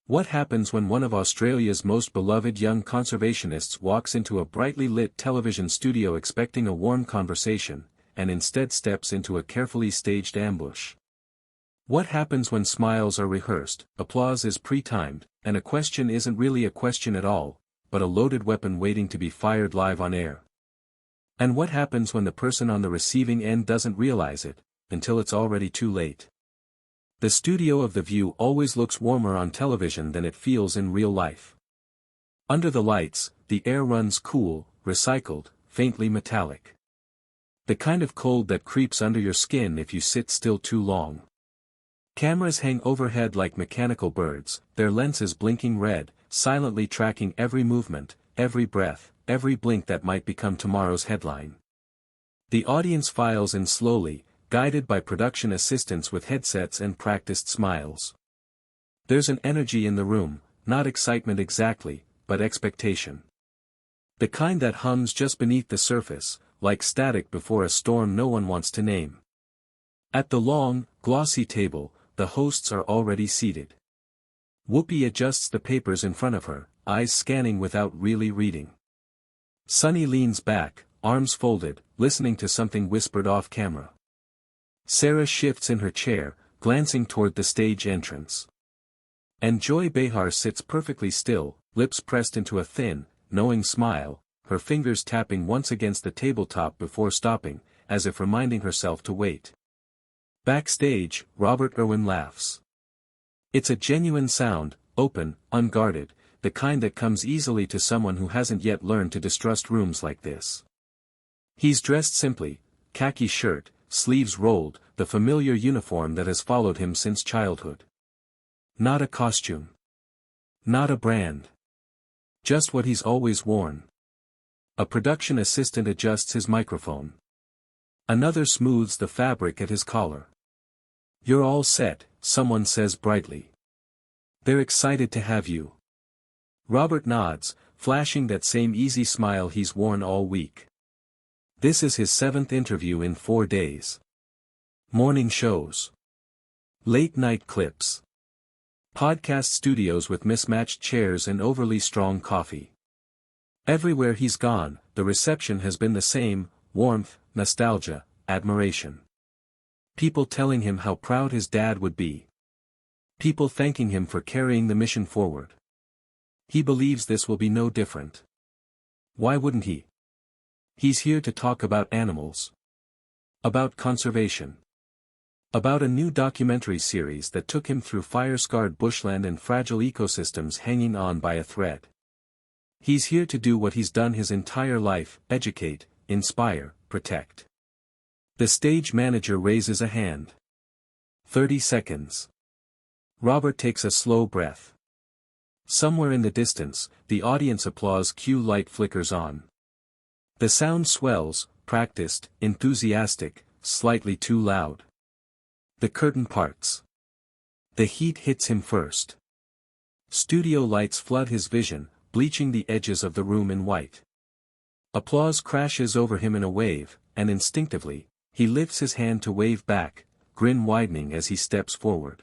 What happens when one of Australia's most beloved young conservationists walks into a brightly lit television studio expecting a warm conversation, and instead steps into a carefully staged ambush? What happens when smiles are rehearsed, applause is pre-timed, and a question isn't really a question at all, but a loaded weapon waiting to be fired live on air? And what happens when the person on the receiving end doesn't realize it, until it's already too late? The studio of The View always looks warmer on television than it feels in real life. Under the lights, the air runs cool, recycled, faintly metallic. The kind of cold that creeps under your skin if you sit still too long. Cameras hang overhead like mechanical birds, their lenses blinking red, silently tracking every movement, every breath, every blink that might become tomorrow's headline. The audience files in slowly, guided by production assistants with headsets and practiced smiles. There's an energy in the room, not excitement exactly, but expectation. The kind that hums just beneath the surface, like static before a storm no one wants to name. At the long, glossy table, the hosts are already seated. Whoopi adjusts the papers in front of her, eyes scanning without really reading. Sunny leans back, arms folded, listening to something whispered off camera. Sarah shifts in her chair, glancing toward the stage entrance. And Joy Behar sits perfectly still, lips pressed into a thin, knowing smile, her fingers tapping once against the tabletop before stopping, as if reminding herself to wait. Backstage, Robert Irwin laughs. It's a genuine sound, open, unguarded, the kind that comes easily to someone who hasn't yet learned to distrust rooms like this. He's dressed simply, khaki shirt, sleeves rolled, the familiar uniform that has followed him since childhood. Not a costume. Not a brand. Just what he's always worn. A production assistant adjusts his microphone. Another smooths the fabric at his collar. "You're all set," someone says brightly. "They're excited to have you." Robert nods, flashing that same easy smile he's worn all week. This is his 7th interview in 4 days. Morning shows. Late-night clips. Podcast studios with mismatched chairs and overly strong coffee. Everywhere he's gone, the reception has been the same: warmth, nostalgia, admiration. People telling him how proud his dad would be. People thanking him for carrying the mission forward. He believes this will be no different. Why wouldn't he? He's here to talk about animals. About conservation. About a new documentary series that took him through fire-scarred bushland and fragile ecosystems hanging on by a thread. He's here to do what he's done his entire life: educate, inspire, protect. The stage manager raises a hand. 30 seconds. Robert takes a slow breath. Somewhere in the distance, the audience applause cue light flickers on. The sound swells, practiced, enthusiastic, slightly too loud. The curtain parts. The heat hits him first. Studio lights flood his vision, bleaching the edges of the room in white. Applause crashes over him in a wave, and instinctively, he lifts his hand to wave back, grin widening as he steps forward.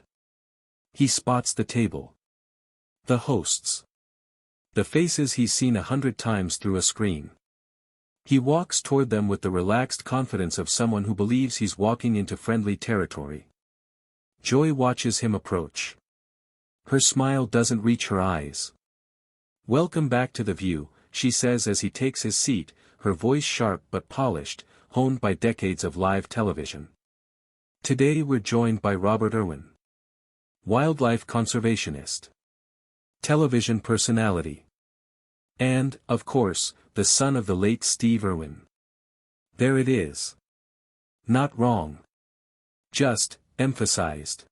He spots the table. The hosts. The faces he's seen 100 times through a screen. He walks toward them with the relaxed confidence of someone who believes he's walking into friendly territory. Joy watches him approach. Her smile doesn't reach her eyes. "Welcome back to The View," she says as he takes his seat, her voice sharp but polished, honed by decades of live television. Today we're joined by Robert Irwin. Wildlife conservationist. Television personality. And, of course, the son of the late Steve Irwin. There it is. Not wrong. Just, emphasized.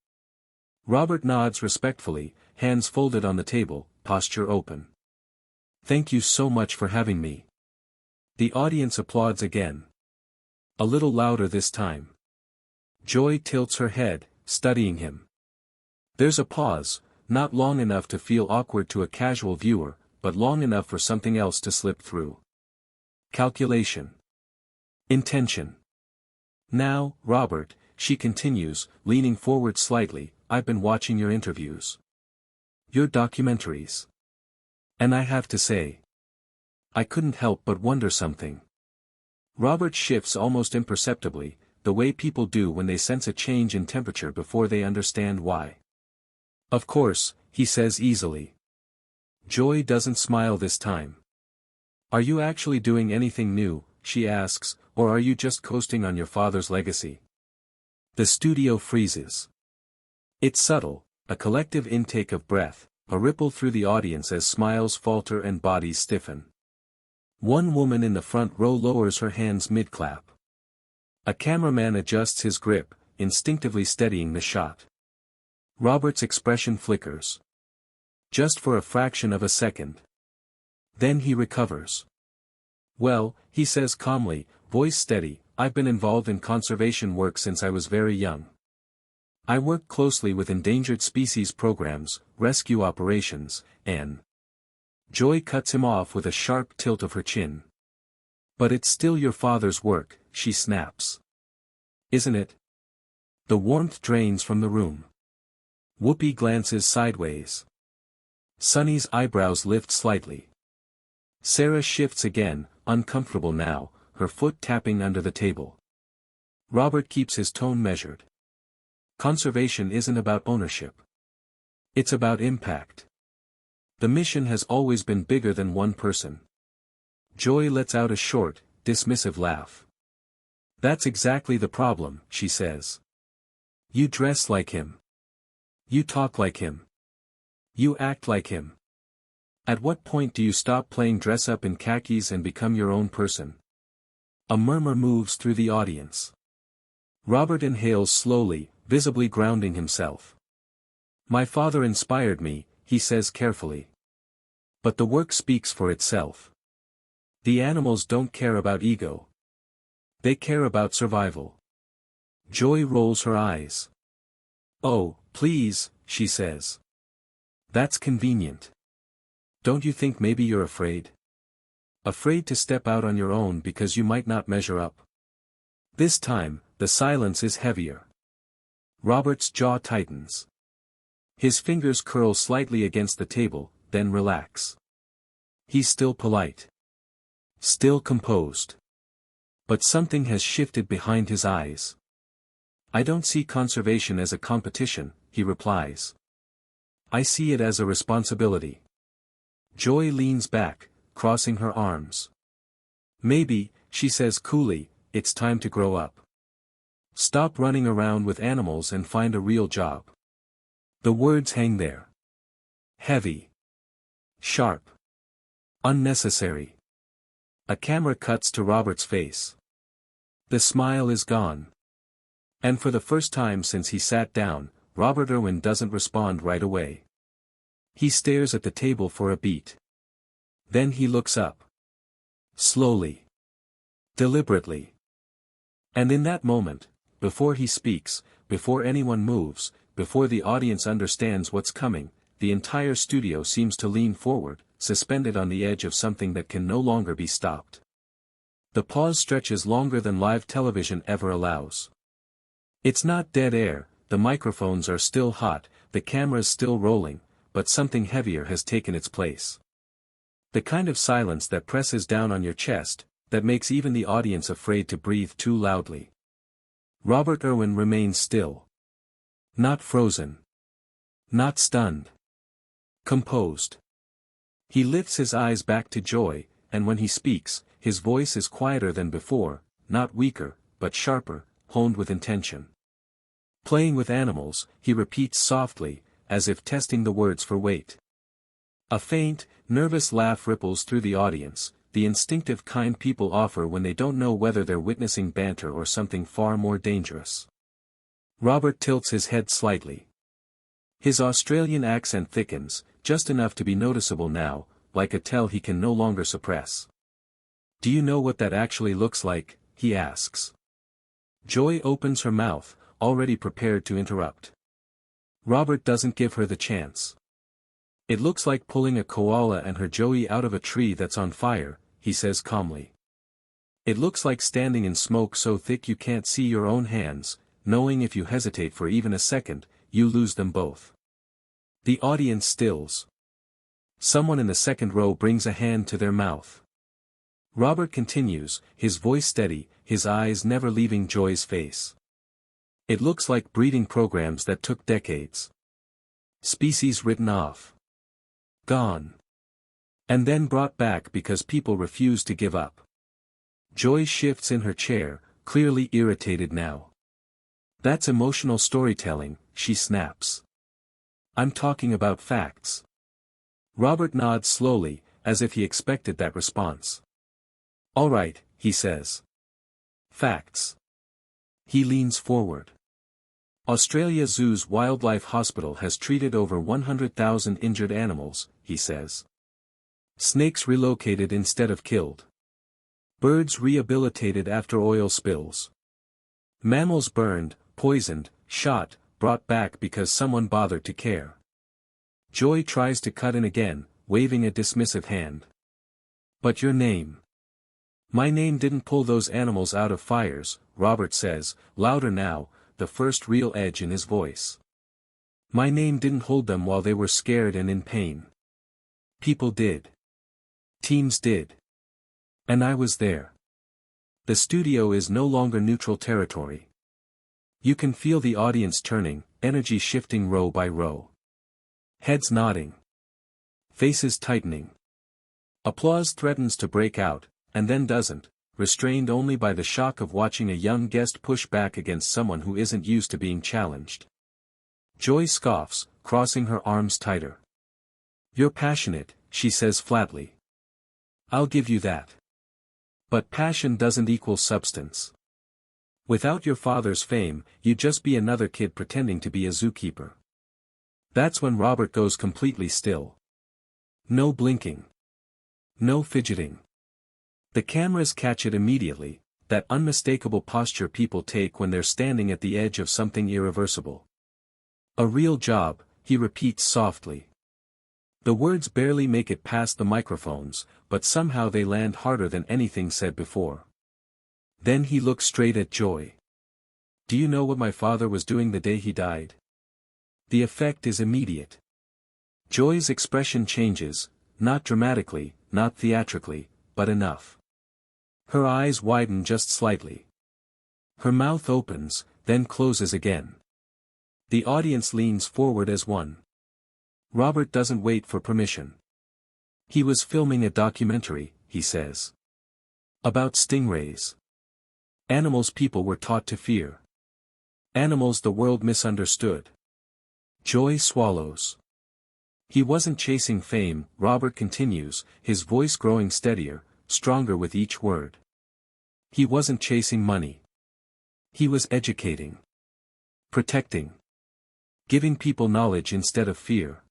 Robert nods respectfully, hands folded on the table, posture open. "Thank you so much for having me." The audience applauds again. A little louder this time. Joy tilts her head, studying him. There's a pause, not long enough to feel awkward to a casual viewer, but long enough for something else to slip through. Calculation. Intention. "Now, Robert," she continues, leaning forward slightly, "I've been watching your interviews. Your documentaries. And I have to say, I couldn't help but wonder something. Robert shifts almost imperceptibly, the way people do when they sense a change in temperature before they understand why. Of course, he says easily. Joy doesn't smile this time. Are you actually doing anything new, she asks, or are you just coasting on your father's legacy? The studio freezes. It's subtle, a collective intake of breath, a ripple through the audience as smiles falter and bodies stiffen. One woman in the front row lowers her hands mid-clap. A cameraman adjusts his grip, instinctively steadying the shot. Robert's expression flickers. Just for a fraction of a second. Then he recovers. Well, he says calmly, voice steady, I've been involved in conservation work since I was very young. I work closely with endangered species programs, rescue operations, and... Joy cuts him off with a sharp tilt of her chin. But it's still your father's work, she snaps. Isn't it? The warmth drains from the room. Whoopi glances sideways. Sonny's eyebrows lift slightly. Sarah shifts again, uncomfortable now, her foot tapping under the table. Robert keeps his tone measured. Conservation isn't about ownership. It's about impact. The mission has always been bigger than one person. Joy lets out a short, dismissive laugh. That's exactly the problem, she says. You dress like him. You talk like him. You act like him. At what point do you stop playing dress-up in khakis and become your own person? A murmur moves through the audience. Robert inhales slowly, visibly grounding himself. My father inspired me, he says carefully. But the work speaks for itself. The animals don't care about ego. They care about survival. Joy rolls her eyes. Oh, please, she says. That's convenient. Don't you think maybe you're afraid? Afraid to step out on your own because you might not measure up? This time, the silence is heavier. Robert's jaw tightens. His fingers curl slightly against the table, then relax. He's still polite. Still composed. But something has shifted behind his eyes. I don't see conservation as a competition, he replies. I see it as a responsibility. Joy leans back, crossing her arms. Maybe, she says coolly, it's time to grow up. Stop running around with animals and find a real job. The words hang there. Heavy. Sharp. Unnecessary. A camera cuts to Robert's face. The smile is gone. And for the first time since he sat down, Robert Irwin doesn't respond right away. He stares at the table for a beat. Then he looks up. Slowly. Deliberately. And in that moment, before he speaks, before anyone moves, before the audience understands what's coming, the entire studio seems to lean forward, suspended on the edge of something that can no longer be stopped. The pause stretches longer than live television ever allows. It's not dead air, the microphones are still hot, the camera's still rolling, but something heavier has taken its place. The kind of silence that presses down on your chest, that makes even the audience afraid to breathe too loudly. Robert Irwin remains still. Not frozen. Not stunned. Composed. He lifts his eyes back to Joy, and when he speaks, his voice is quieter than before, not weaker, but sharper, honed with intention. Playing with animals, he repeats softly, as if testing the words for weight. A faint, nervous laugh ripples through the audience, the instinctive kind people offer when they don't know whether they're witnessing banter or something far more dangerous. Robert tilts his head slightly. His Australian accent thickens, just enough to be noticeable now, like a tell he can no longer suppress. Do you know what that actually looks like? He asks. Joy opens her mouth, already prepared to interrupt. Robert doesn't give her the chance. It looks like pulling a koala and her joey out of a tree that's on fire, he says calmly. It looks like standing in smoke so thick you can't see your own hands, knowing if you hesitate for even a second, you lose them both. The audience stills. Someone in the second row brings a hand to their mouth. Robert continues, his voice steady, his eyes never leaving Joy's face. It looks like breeding programs that took decades. Species written off. Gone. And then brought back because people refuse to give up. Joy shifts in her chair, clearly irritated now. That's emotional storytelling, she snaps. I'm talking about facts. Robert nods slowly, as if he expected that response. All right, he says. Facts. He leans forward. Australia Zoo's Wildlife Hospital has treated over 100,000 injured animals, he says. Snakes relocated instead of killed. Birds rehabilitated after oil spills. Mammals burned, poisoned, shot, brought back because someone bothered to care. Joy tries to cut in again, waving a dismissive hand. But your name. My name didn't pull those animals out of fires, Robert says, louder now, the first real edge in his voice. My name didn't hold them while they were scared and in pain. People did. Teams did. And I was there. The studio is no longer neutral territory. You can feel the audience turning, energy shifting row by row. Heads nodding. Faces tightening. Applause threatens to break out, and then doesn't, restrained only by the shock of watching a young guest push back against someone who isn't used to being challenged. Joy scoffs, crossing her arms tighter. You're passionate, she says flatly. I'll give you that. But passion doesn't equal substance. Without your father's fame, you'd just be another kid pretending to be a zookeeper. That's when Robert goes completely still. No blinking. No fidgeting. The cameras catch it immediately, that unmistakable posture people take when they're standing at the edge of something irreversible. A real job, he repeats softly. The words barely make it past the microphones, but somehow they land harder than anything said before. Then he looks straight at Joy. Do you know what my father was doing the day he died? The effect is immediate. Joy's expression changes, not dramatically, not theatrically, but enough. Her eyes widen just slightly. Her mouth opens, then closes again. The audience leans forward as one. Robert doesn't wait for permission. He was filming a documentary, he says. About stingrays. Animals people were taught to fear. Animals the world misunderstood. Joy swallows. He wasn't chasing fame, Robert continues, his voice growing steadier, stronger with each word. He wasn't chasing money. He was educating. Protecting. Giving people knowledge instead of fear.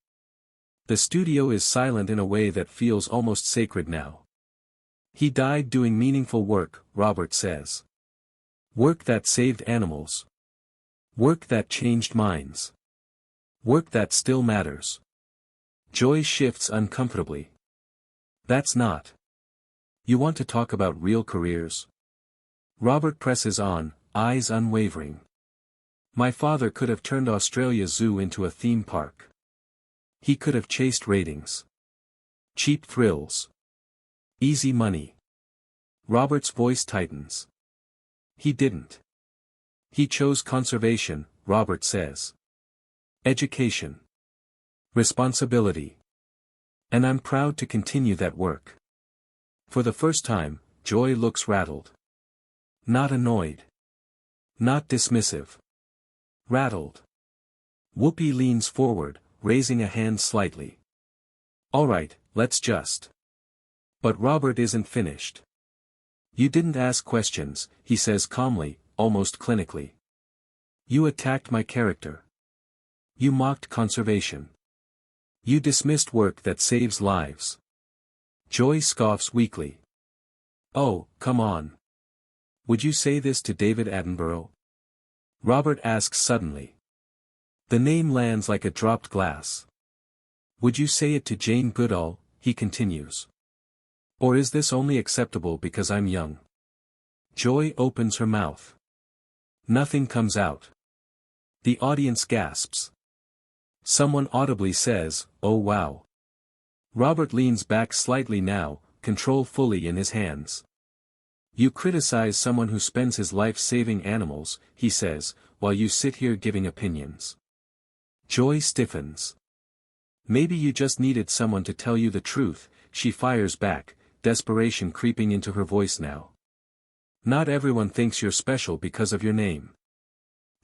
The studio is silent in a way that feels almost sacred now. He died doing meaningful work, Robert says. Work that saved animals. Work that changed minds. Work that still matters. Joy shifts uncomfortably. That's not. You want to talk about real careers? Robert presses on, eyes unwavering. My father could have turned Australia Zoo into a theme park. He could have chased ratings. Cheap thrills. Easy money. Robert's voice tightens. He didn't. He chose conservation, Robert says. Education. Responsibility. And I'm proud to continue that work. For the first time, Joy looks rattled. Not annoyed. Not dismissive. Rattled. Whoopi leans forward, raising a hand slightly. All right, let's just. But Robert isn't finished. You didn't ask questions, he says calmly, almost clinically. You attacked my character. You mocked conservation. You dismissed work that saves lives. Joy scoffs weakly. Oh, come on. Would you say this to David Attenborough? Robert asks suddenly. The name lands like a dropped glass. Would you say it to Jane Goodall, he continues. Or is this only acceptable because I'm young? Joy opens her mouth. Nothing comes out. The audience gasps. Someone audibly says, "Oh wow." Robert leans back slightly now, control fully in his hands. "You criticize someone who spends his life saving animals," he says, "while you sit here giving opinions." Joy stiffens. "Maybe you just needed someone to tell you the truth," she fires back, desperation creeping into her voice now. "Not everyone thinks you're special because of your name."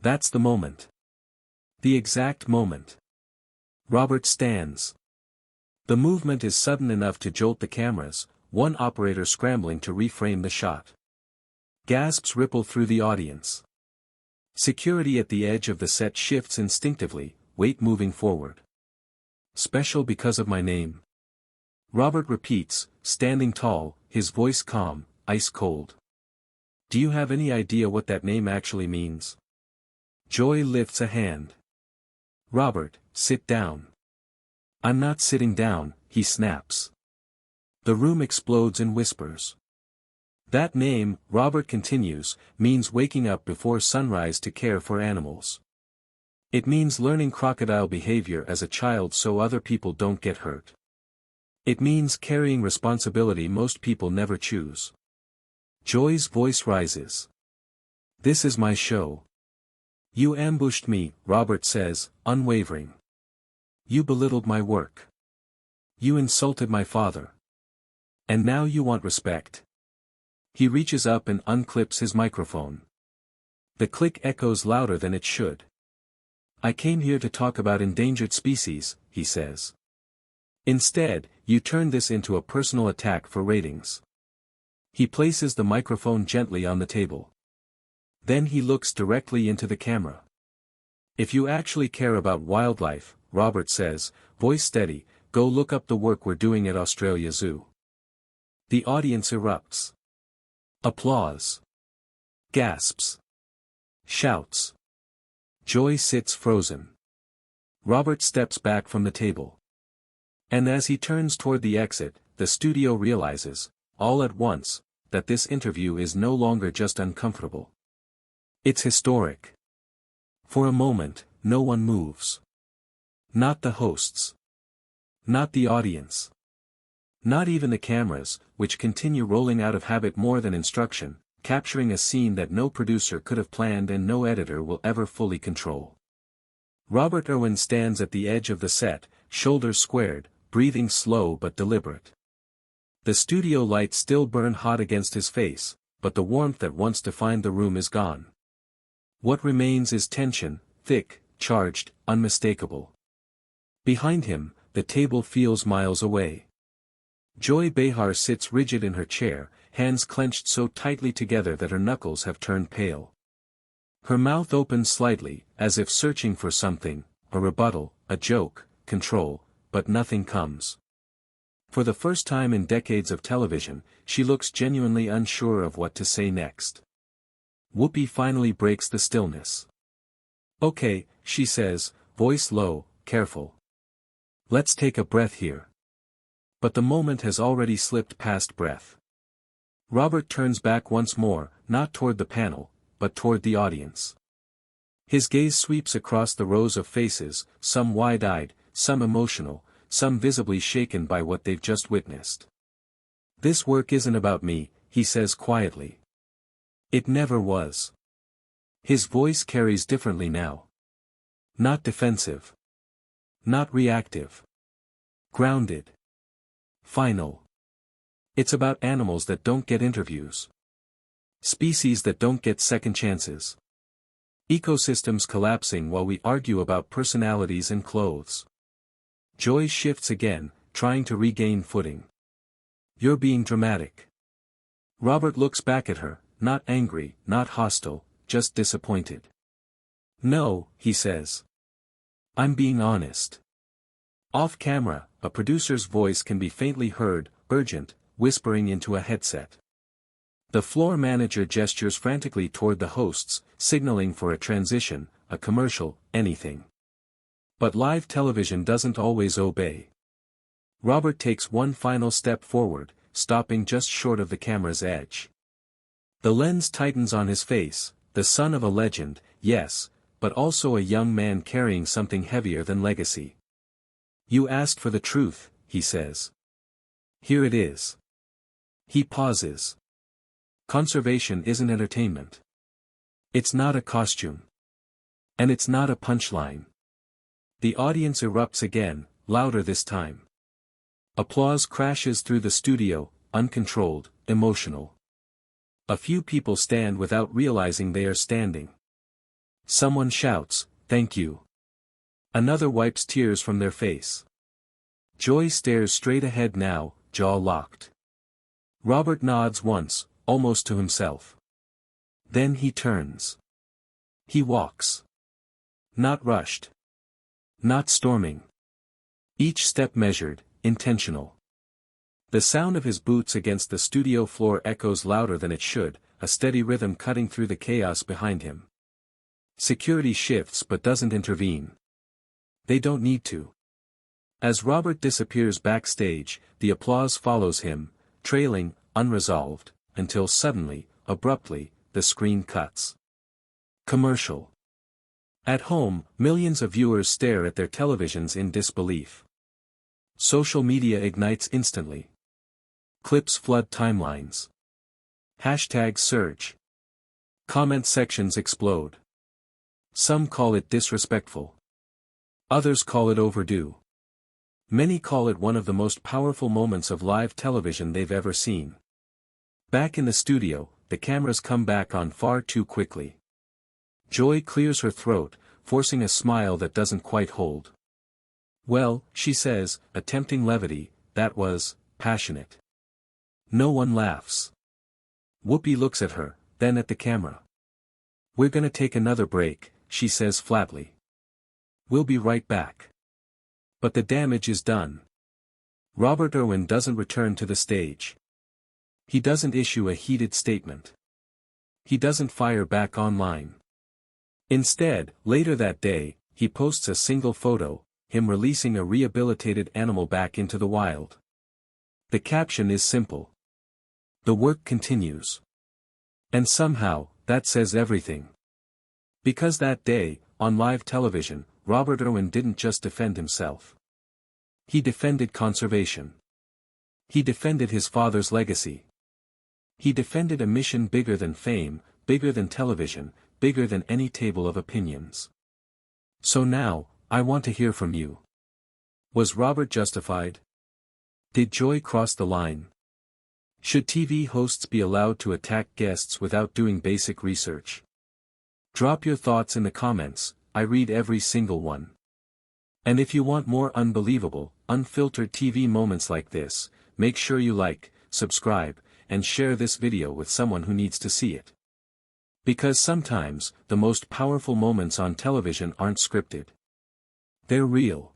That's the moment. The exact moment. Robert stands. The movement is sudden enough to jolt the cameras, one operator scrambling to reframe the shot. Gasps ripple through the audience. Security at the edge of the set shifts instinctively, weight moving forward. "Special because of my name?" Robert repeats, standing tall, his voice calm, ice cold. "Do you have any idea what that name actually means?" Joy lifts a hand. "Robert, sit down." "I'm not sitting down," he snaps. The room explodes in whispers. "That name," Robert continues, "means waking up before sunrise to care for animals. It means learning crocodile behavior as a child so other people don't get hurt. It means carrying responsibility most people never choose." Joy's voice rises. "This is my show." "You ambushed me," Robert says, unwavering. "You belittled my work. You insulted my father. And now you want respect." He reaches up and unclips his microphone. The click echoes louder than it should. "I came here to talk about endangered species," he says. "Instead, you turn this into a personal attack for ratings." He places the microphone gently on the table. Then he looks directly into the camera. "If you actually care about wildlife," Robert says, voice steady, "go look up the work we're doing at Australia Zoo." The audience erupts. Applause. Gasps. Shouts. Joy sits frozen. Robert steps back from the table. And as he turns toward the exit, the studio realizes, all at once, that this interview is no longer just uncomfortable. It's historic. For a moment, no one moves. Not the hosts. Not the audience. Not even the cameras, which continue rolling out of habit more than instruction, capturing a scene that no producer could have planned and no editor will ever fully control. Robert Irwin stands at the edge of the set, shoulders squared, breathing slow but deliberate. The studio lights still burn hot against his face, but the warmth that once defined the room is gone. What remains is tension, thick, charged, unmistakable. Behind him, the table feels miles away. Joy Behar sits rigid in her chair, hands clenched so tightly together that her knuckles have turned pale. Her mouth opens slightly, as if searching for something, a rebuttal, a joke, control, but nothing comes. For the first time in decades of television, she looks genuinely unsure of what to say next. Whoopi finally breaks the stillness. "Okay," she says, voice low, careful. "Let's take a breath here." But the moment has already slipped past breath. Robert turns back once more, not toward the panel, but toward the audience. His gaze sweeps across the rows of faces, some wide-eyed, some emotional, some visibly shaken by what they've just witnessed. "This work isn't about me," he says quietly. "It never was." His voice carries differently now. Not defensive. Not reactive. Grounded. Final. It's about animals that don't get interviews. Species that don't get second chances. Ecosystems collapsing while we argue about personalities and clothes. Joy shifts again, trying to regain footing. "You're being dramatic." Robert looks back at her, not angry, not hostile, just disappointed. "No," he says. "I'm being honest." Off camera, a producer's voice can be faintly heard, urgent, whispering into a headset. The floor manager gestures frantically toward the hosts, signaling for a transition, a commercial, anything. But live television doesn't always obey. Robert takes one final step forward, stopping just short of the camera's edge. The lens tightens on his face, the son of a legend, yes, but also a young man carrying something heavier than legacy. "You asked for the truth," he says. "Here it is." He pauses. Conservation isn't entertainment. It's not a costume. And it's not a punchline. The audience erupts again, louder this time. Applause crashes through the studio, uncontrolled, emotional. A few people stand without realizing they are standing. Someone shouts, "Thank you." Another wipes tears from their face. Joy stares straight ahead now, jaw locked. Robert nods once, almost to himself. Then he turns. He walks. Not rushed. Not storming. Each step measured, intentional. The sound of his boots against the studio floor echoes louder than it should, a steady rhythm cutting through the chaos behind him. Security shifts but doesn't intervene. They don't need to. As Robert disappears backstage, the applause follows him, trailing, unresolved, until suddenly, abruptly, the screen cuts. Commercial. At home, millions of viewers stare at their televisions in disbelief. Social media ignites instantly. Clips flood timelines. Hashtags surge. Comment sections explode. Some call it disrespectful. Others call it overdue. Many call it one of the most powerful moments of live television they've ever seen. Back in the studio, the cameras come back on far too quickly. Joy clears her throat, forcing a smile that doesn't quite hold. "Well," she says, attempting levity, "that was passionate." No one laughs. Whoopi looks at her, then at the camera. "We're gonna take another break," she says flatly. "We'll be right back." But the damage is done. Robert Irwin doesn't return to the stage. He doesn't issue a heated statement. He doesn't fire back online. Instead, later that day, he posts a single photo, him releasing a rehabilitated animal back into the wild. The caption is simple. "The work continues." And somehow, that says everything. Because that day, on live television, Robert Irwin didn't just defend himself. He defended conservation. He defended his father's legacy. He defended a mission bigger than fame, bigger than television, bigger than any table of opinions. So now, I want to hear from you. Was Robert justified? Did Joy cross the line? Should TV hosts be allowed to attack guests without doing basic research? Drop your thoughts in the comments, I read every single one. And if you want more unbelievable, unfiltered TV moments like this, make sure you like, subscribe, and share this video with someone who needs to see it. Because sometimes, the most powerful moments on television aren't scripted. They're real.